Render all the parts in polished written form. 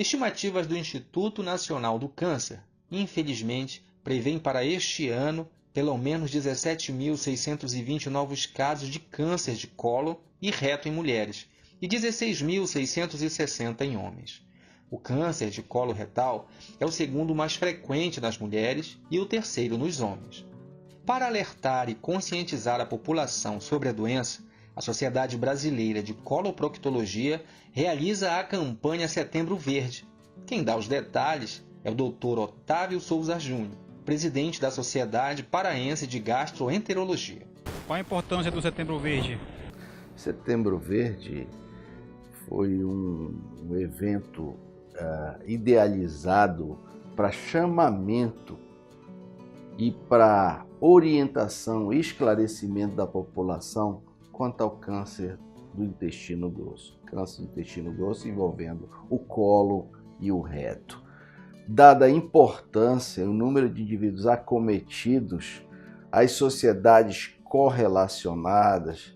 Estimativas do Instituto Nacional do Câncer, infelizmente, prevêem para este ano pelo menos 17.620 novos casos de câncer de colo e reto em mulheres e 16.660 em homens. O câncer de colo retal é o segundo mais frequente nas mulheres e o terceiro nos homens. Para alertar e conscientizar a população sobre a doença, a Sociedade Brasileira de Coloproctologia realiza a campanha Setembro Verde. Quem dá os detalhes é o Dr. Otávio Souza Júnior, presidente da Sociedade Paraense de Gastroenterologia. Qual a importância do Setembro Verde? Setembro Verde foi um evento idealizado para chamamento e para orientação e esclarecimento da população quanto ao câncer do intestino grosso. Câncer do intestino grosso envolvendo o colo e o reto. Dada a importância e o número de indivíduos acometidos, as sociedades correlacionadas,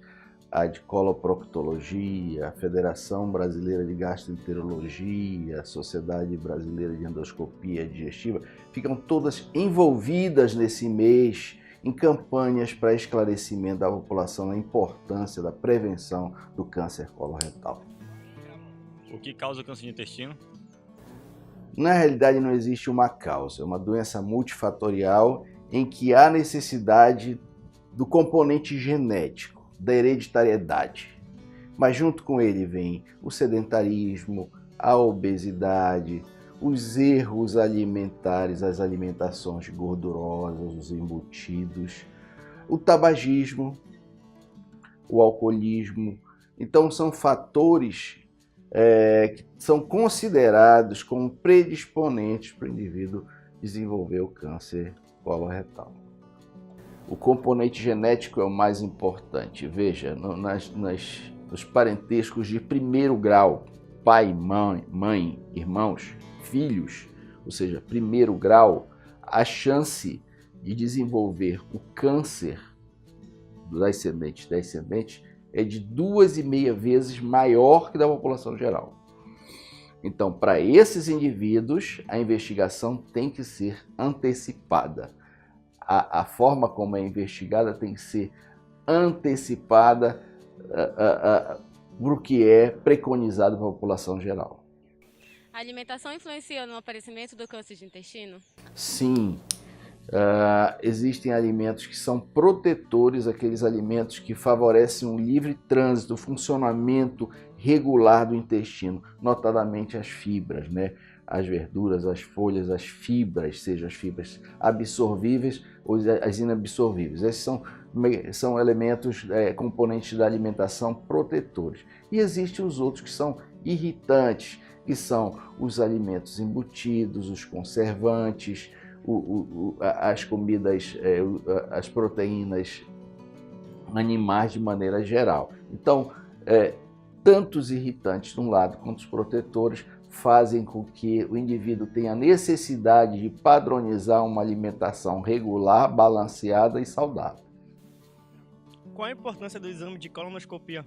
a de coloproctologia, a Federação Brasileira de Gastroenterologia, a Sociedade Brasileira de Endoscopia Digestiva, ficam todas envolvidas nesse mês em campanhas para esclarecimento da população da importância da prevenção do câncer coloretal. O que causa o câncer de intestino? Na realidade, não existe uma causa, é uma doença multifatorial em que há necessidade do componente genético, da hereditariedade. Mas junto com ele vem o sedentarismo, a obesidade, os erros alimentares, as alimentações gordurosas, os embutidos, o tabagismo, o alcoolismo. Então são fatores que são considerados como predisponentes para o indivíduo desenvolver o câncer coloretal. O componente genético é o mais importante. Veja, nos parentescos de primeiro grau, pai, mãe, irmãos, filhos, ou seja, primeiro grau, a chance de desenvolver o câncer do ascendente é de 2,5 vezes maior que da população geral. Então, para esses indivíduos, a investigação tem que ser antecipada. A forma como é investigada tem que ser antecipada para o que é preconizado para a população geral. A alimentação influencia no aparecimento do câncer de intestino? Sim. Existem alimentos que são protetores, aqueles alimentos que favorecem um livre trânsito, o funcionamento regular do intestino, notadamente as fibras, né? As verduras, as folhas, as fibras, seja as fibras absorvíveis ou as inabsorvíveis. Esses são elementos, componentes da alimentação protetores. E existem os outros que são irritantes, que são os alimentos embutidos, os conservantes, as comidas, as proteínas animais de maneira geral. Então, tanto os irritantes de um lado quanto os protetores fazem com que o indivíduo tenha necessidade de padronizar uma alimentação regular, balanceada e saudável. Qual a importância do exame de colonoscopia?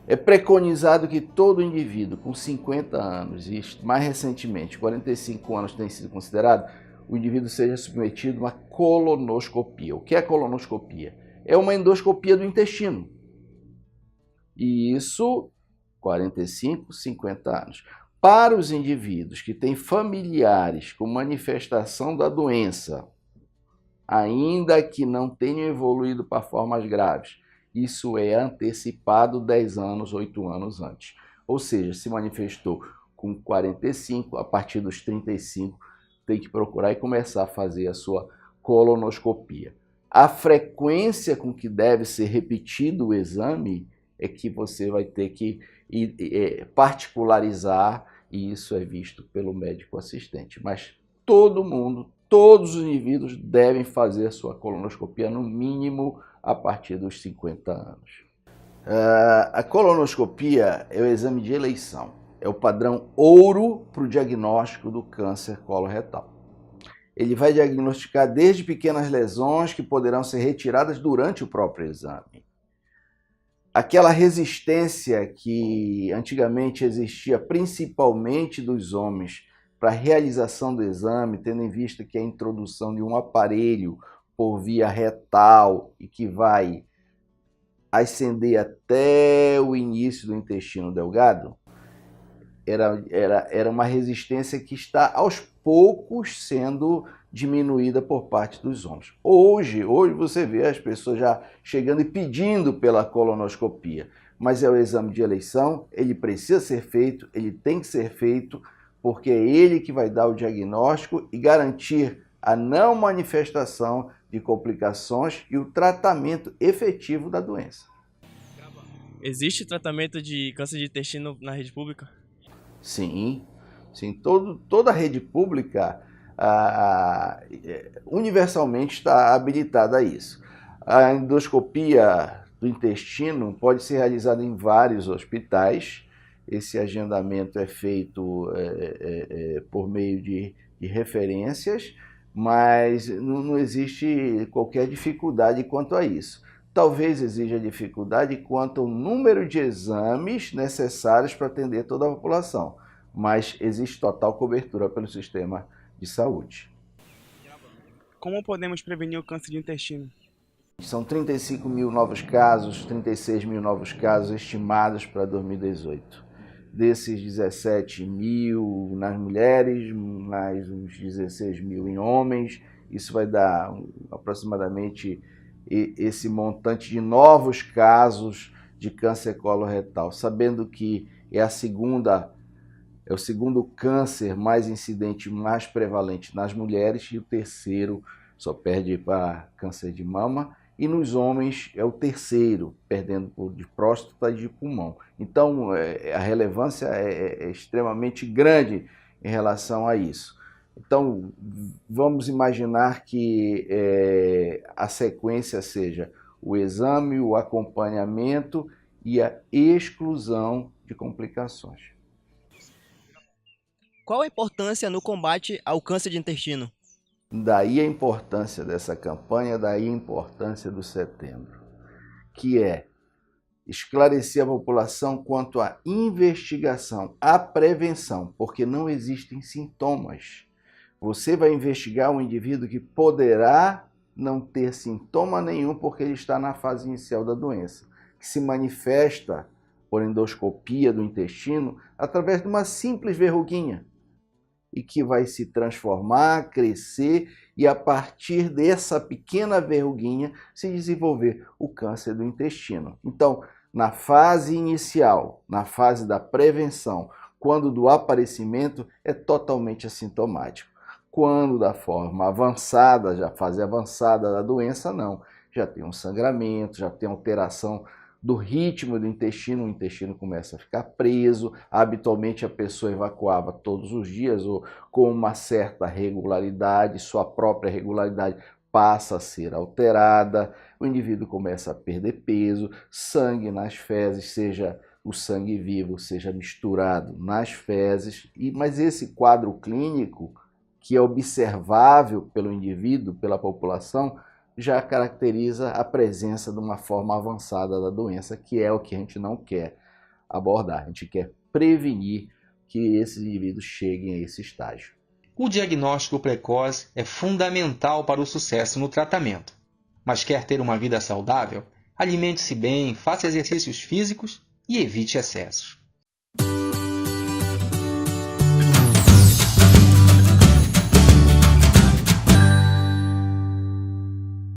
É preconizado que todo indivíduo com 50 anos e mais recentemente 45 anos tem sido considerado, o indivíduo seja submetido a uma colonoscopia. O que é colonoscopia? É uma endoscopia do intestino. E isso 45, 50 anos. Para os indivíduos que têm familiares com manifestação da doença, ainda que não tenham evoluído para formas graves, isso é antecipado 10 anos, 8 anos antes. Ou seja, se manifestou com 45, a partir dos 35, tem que procurar e começar a fazer a sua colonoscopia. A frequência com que deve ser repetido o exame é que você vai ter que particularizar, e isso é visto pelo médico assistente. Mas todo mundo, todos os indivíduos devem fazer a sua colonoscopia no mínimo a partir dos 50 anos. A colonoscopia é o exame de eleição, é o padrão ouro para o diagnóstico do câncer coloretal. Ele vai diagnosticar desde pequenas lesões que poderão ser retiradas durante o próprio exame. aquela resistência que antigamente existia principalmente dos homens para a realização do exame, tendo em vista que a introdução de um aparelho por via retal e que vai ascender até o início do intestino delgado, era uma resistência que está aos poucos sendo diminuída por parte dos homens. Hoje você vê as pessoas já chegando e pedindo pela colonoscopia, mas é o exame de eleição, ele precisa ser feito, ele tem que ser feito, porque é ele que vai dar o diagnóstico e garantir a não manifestação de complicações e o tratamento efetivo da doença. Existe tratamento de câncer de intestino na rede pública? Sim, toda a rede pública universalmente está habilitada a isso. A endoscopia do intestino pode ser realizada em vários hospitais. Esse agendamento é feito por meio de referências, mas não existe qualquer dificuldade quanto a isso. Talvez exija dificuldade quanto ao número de exames necessários para atender toda a população, mas existe total cobertura pelo sistema de saúde. Como podemos prevenir o câncer de intestino? São 35 mil novos casos, 36 mil novos casos estimados para 2018. Desses 17 mil nas mulheres, mais uns 16 mil em homens, isso vai dar aproximadamente esse montante de novos casos de câncer coloretal, sabendo que é o segundo câncer mais incidente, mais prevalente nas mulheres, e o terceiro só perde para câncer de mama, e nos homens é o terceiro, perdendo de próstata e de pulmão. Então a relevância é extremamente grande em relação a isso. Então, vamos imaginar que a sequência seja o exame, o acompanhamento e a exclusão de complicações. Qual a importância no combate ao câncer de intestino? Daí a importância dessa campanha, daí a importância do setembro, que é esclarecer a população quanto à investigação, à prevenção, porque não existem sintomas. Você vai investigar um indivíduo que poderá não ter sintoma nenhum porque ele está na fase inicial da doença, que se manifesta por endoscopia do intestino através de uma simples verruguinha e que vai se transformar, crescer e a partir dessa pequena verruguinha se desenvolver o câncer do intestino. Então, na fase inicial, na fase da prevenção, quando do aparecimento, é totalmente assintomático. Quando da forma avançada, já fase avançada da doença, não. Já tem um sangramento, já tem alteração do ritmo do intestino, o intestino começa a ficar preso, habitualmente a pessoa evacuava todos os dias ou com uma certa regularidade, sua própria regularidade passa a ser alterada, o indivíduo começa a perder peso, sangue nas fezes, seja o sangue vivo, seja misturado nas fezes, mas esse quadro clínico que é observável pelo indivíduo, pela população, já caracteriza a presença de uma forma avançada da doença, que é o que a gente não quer abordar. A gente quer prevenir que esses indivíduos cheguem a esse estágio. O diagnóstico precoce é fundamental para o sucesso no tratamento. Mas quer ter uma vida saudável? Alimente-se bem, faça exercícios físicos e evite excessos.